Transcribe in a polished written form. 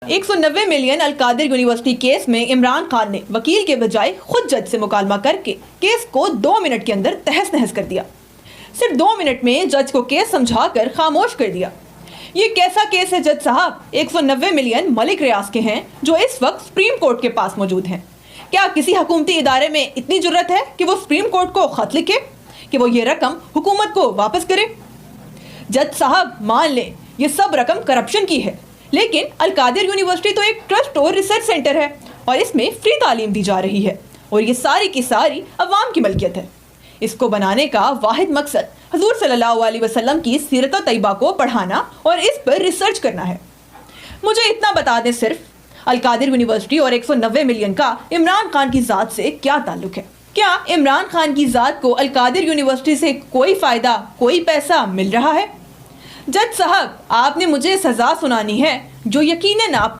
190 million القادر university case میں عمران خان نے وکیل کے بجائے خود جج سے مکالمہ کر کے کیس کو 2 منٹ کے اندر تہس نہس کر دیا. صرف 2 منٹ میں جج کو کیس سمجھا کر خاموش کر دیا. یہ کیسا کیس ہے جج صاحب؟ 190 ملین ملک ریاض کے ہیں جو اس وقت سپریم کورٹ کے پاس موجود ہیں. کیا کسی حکومتی ادارے میں اتنی جرت ہے کہ وہ سپریم کورٹ کو خط لکھے کہ وہ یہ رقم حکومت کو واپس کرے؟ جج صاحب مان لیں یہ سب رقم کرپشن کی ہے، لیکن القادر یونیورسٹی تو ایک ٹرسٹ اور ریسرچ سینٹر ہے اور اس میں فری تعلیم دی جا رہی ہے اور یہ ساری کی ساری عوام کی ملکیت ہے. اس کو بنانے کا واحد مقصد حضور صلی اللہ علیہ وسلم کی سیرت طیبہ کو پڑھانا اور اس پر ریسرچ کرنا ہے. مجھے اتنا بتا دیں صرف القادر یونیورسٹی اور 190 ملین کا عمران خان کی ذات سے کیا تعلق ہے؟ کیا عمران خان کی ذات کو القادر یونیورسٹی سے کوئی فائدہ، کوئی پیسہ مل رہا ہے؟ جج صاحب آپ نے مجھے سزا سنانی ہے جو یقیناً آپ